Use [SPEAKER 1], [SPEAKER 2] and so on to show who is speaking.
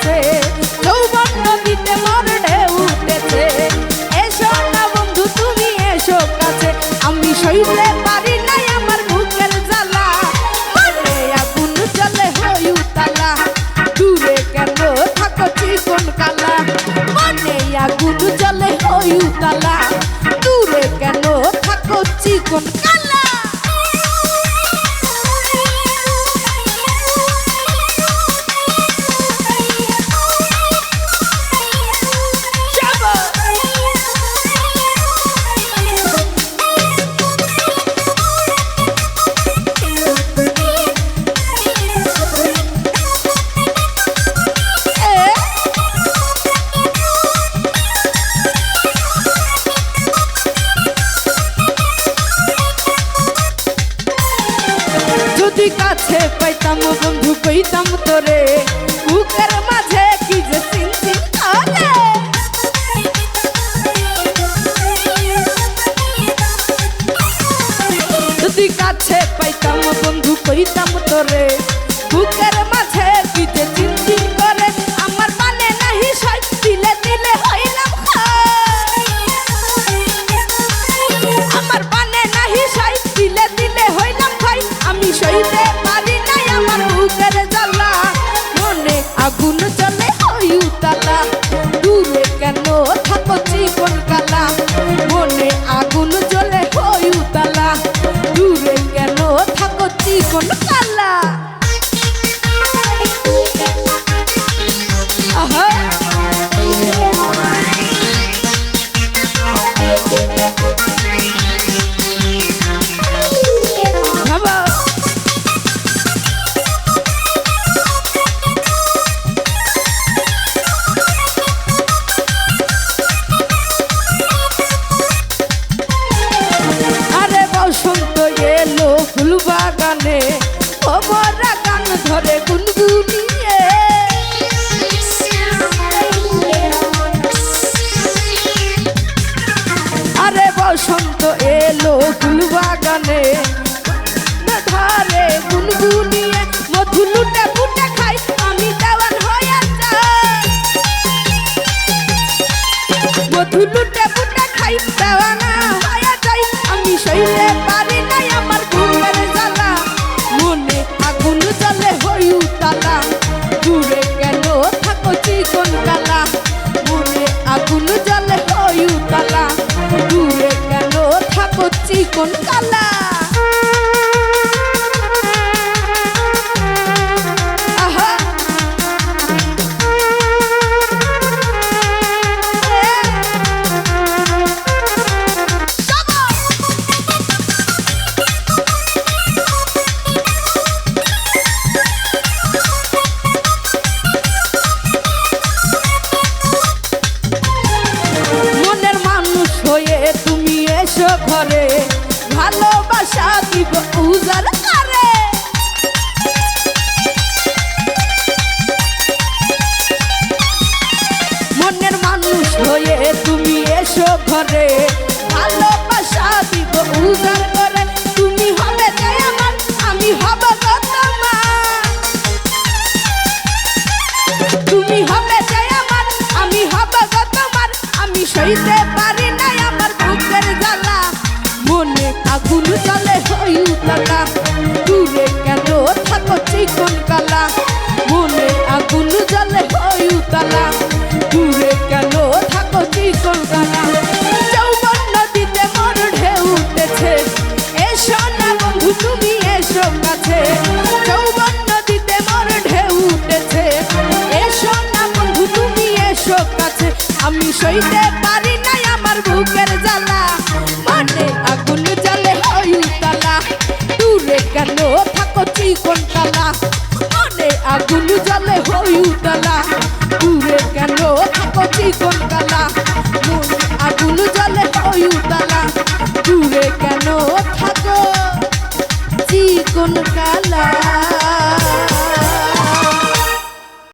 [SPEAKER 1] কাছে, যৌবন নদীতে মোর ঢেউ উঠেছে। এসো না বন্ধু তুমি এসো কাছে, আমি সইতে পারি নাই আমার বুকের জ্বালা। মনে আগুন জ্বলে হই উতালা, দূরে কেন থাকো চিকন কালা। মনে আগুন জ্বলে হই উতালা, দূরে কেন থাকো চিকন কালা। যদি কাছে পাইতাম বন্ধু কইতাম তোরে, বুকের মাঝে কি যে চিনচিন করে। যদি কাছে পাইতাম বন্ধু কইতাম তোরে, বুকের মাঝে কি যে চিনচিন করে। আমার মানে নাহি সই, দিলে দিলে হইলাম খাই। আমার মানে নাহি সই, দিলে দিলে হইলাম খাই। আমি সইতে পারি নাই আমার বুকের জ্বালা। মনে আগুন জ্বলে হই উতালা, দূরে কেন থাকো চিকন কালা। মনে আগুন জ্বলে হই উতালা, দূরে কেন থাকো চিকন কালা। আহা ভাবা বসন্ত এলো ফুল বাগানে, ভমরা গান ধরে গুনগুনিয়ে। আরে বসন্ত এলো ফুল বাগানে, ধারে গুনগুনিয়ে। মধু লুটে ফুটে খাই আমি দেওয়ান হয়ে যাই। মধু লুটে ফুটে খাই দেওয়ানা হয়ে যাই। আমি সইতে পারি নাই আমার বুকের জ্বালা। মনে আগুন জ্বলে হই উতালা, দূরে কেন থাকো চিকন কালা। মনে আগুন জ্বলে হই উতালা, দূরে কেন থাকো চিকন কালা। তুমি এসো ঘরে, ভালোবাসা দিব উজাড় করে। মনের মানুষ হয়ে তুমি এসো ঘরে, ভালোবাসা দিব উজাড় করে। তুমি হবে যে আমার, আমি হব তোমার। তুমি হবে যে আমার, আমি হব তোমার। আমি সইতে পারি নাই আমার বুকের জ্বালা। মনে আগুন জ্বলে হই উতালা, দূরে কেন থাকো চিকন কালা। মনে আগুন জ্বলে হই উতালা, দূরে কেন থাকো চিকন কালা। যৌবন নদীতে মোর ঢেউ উঠেছে, এসো না বন্ধু তুমি এসো কাছে। যৌবন নদীতে মোর ঢেউ উঠেছে, এসো না বন্ধু তুমি এসো কাছে। আমি সইতে পারি নাই আমার বুকের জ্বালা। মনে আগুন জ্বলে হই উতালা, দূরে কেন থাকো চিকন কালা। মনে আগুন জ্বলে হই উতালা, দূরে কেন থাকো চিকন কালা। মনে আগুন জ্বলে হই উতালা, দূরে কেন থাকো চিকন কালা।